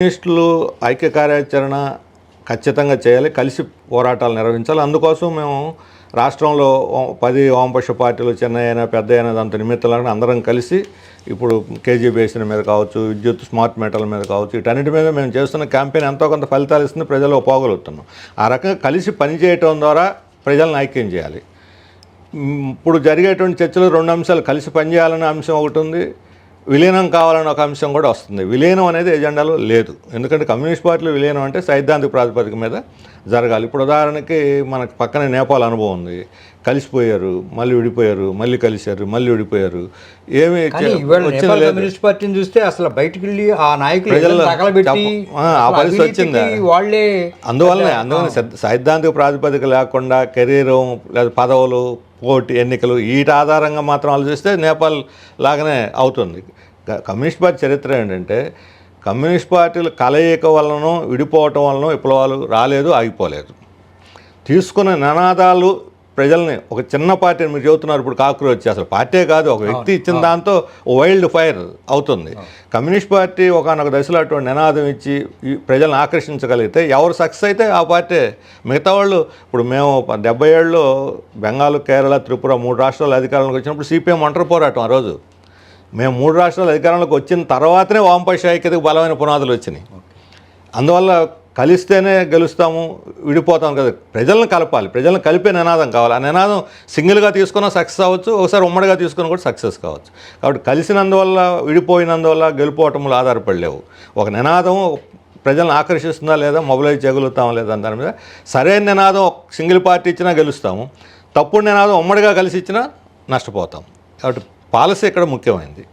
కమ్యూనిస్టులు ఐక్య కార్యాచరణ ఖచ్చితంగా చేయాలి, కలిసి పోరాటాలు నిర్వహించాలి. అందుకోసం మేము రాష్ట్రంలో 10 వామపక్ష పార్టీలు, చిన్న అయినా పెద్ద అయినా దాంతో నిమిత్తాలని అందరం కలిసి ఇప్పుడు కేజీ బేసిన్ మీద కావచ్చు, విద్యుత్ స్మార్ట్ మీటర్ల మీద కావచ్చు, వీటన్నిటి మీద మేము చేస్తున్న క్యాంపెయిన్ ఎంతో కొంత ఫలితాలు ఇస్తుంది, ప్రజల్లో పోగలుగుతున్నాం. ఆ రకంగా కలిసి పనిచేయటం ద్వారా ప్రజలను ఐక్యం చేయాలి. ఇప్పుడు జరిగేటువంటి చర్చలు 2 అంశాలు, కలిసి పనిచేయాలనే అంశం ఒకటి ఉంది, విలీనం కావాలన్న ఒక అంశం కూడా వస్తుంది. విలీనం అనేది ఎజెండాలో లేదు, ఎందుకంటే కమ్యూనిస్ట్ పార్టీలు విలీనం అంటే సైద్ధాంతిక ప్రాతిపదిక మీద జరగాలి. ఇప్పుడు ఉదాహరణకి మనకు పక్కనే నేపాల్ అనుభవం ఉంది, కలిసిపోయారు, మళ్ళీ విడిపోయారు, మళ్ళీ కలిశారు, మళ్ళీ విడిపోయారు, ఏమి కమ్యూనిస్ట్ పార్టీని చూస్తే అసలు బయటకు వెళ్ళి ఆ నాయకులు ఆ పరిస్థితి వచ్చింది. వాళ్ళే అందువల్ల సైద్ధాంతిక ప్రాతిపదిక లేకుండా కెరీరు లేదా పదవులు, పోటీ, ఎన్నికలు వీటి ఆధారంగా మాత్రం ఆలోచిస్తే నేపాల్ లాగానే అవుతుంది. కమ్యూనిస్ట్ పార్టీ చరిత్ర ఏంటంటే కమ్యూనిస్ట్ పార్టీలు కలయిక వలన విడిపోవటం వలన విప్లవాలు రాలేదు, ఆగిపోలేదు. తీసుకున్న నినాదాలు ప్రజల్ని, ఒక చిన్న పార్టీని మీరు చెబుతున్నారు ఇప్పుడు కాక్రోచ్, అసలు పార్టీ కాదు, ఒక వ్యక్తి ఇచ్చిన దాంతో వైల్డ్ ఫైర్ అవుతుంది. కమ్యూనిస్ట్ పార్టీ ఒకనొక దశలో అటువంటి నినాదం ఇచ్చి ప్రజలను ఆకర్షించగలిగితే ఎవరు సక్సెస్ అయితే ఆ పార్టీ. మిగతా వాళ్ళు ఇప్పుడు మేము 77లో బెంగాల్, కేరళ, త్రిపుర 3 రాష్ట్రాలు అధికారంలోకి వచ్చినప్పుడు సిపిఎం ఒంటరి పోరాటం. ఆ రోజు మేము 3 రాష్ట్రాలు అధికారంలోకి వచ్చిన తర్వాతనే వామపక్ష ఐక్యతకు బలమైన పునాదులు వచ్చినాయి. అందువల్ల కలిస్తేనే గెలుస్తాము, విడిపోతాం కదా, ప్రజలను కలపాలి, ప్రజలను కలిపే నినాదం కావాలి. ఆ నినాదం సింగిల్గా తీసుకున్నా సక్సెస్ అవ్వచ్చు, ఒకసారి ఉమ్మడిగా తీసుకుని కూడా సక్సెస్ కావచ్చు. కాబట్టి కలిసినందువల్ల, విడిపోయినందువల్ల గెలుపోవటములు ఆధారపడలేవు. ఒక నినాదం ప్రజలను ఆకర్షిస్తుందా లేదా, మొబిలైజ్ చేయగలుగుతామా లేదా దాని మీద. సరైన నినాదం సింగిల్ పార్టీ ఇచ్చినా గెలుస్తాము, తప్పుడు నినాదం ఉమ్మడిగా కలిసి ఇచ్చినా నష్టపోతాం. కాబట్టి పాలసీ ఇక్కడ ముఖ్యమైనది.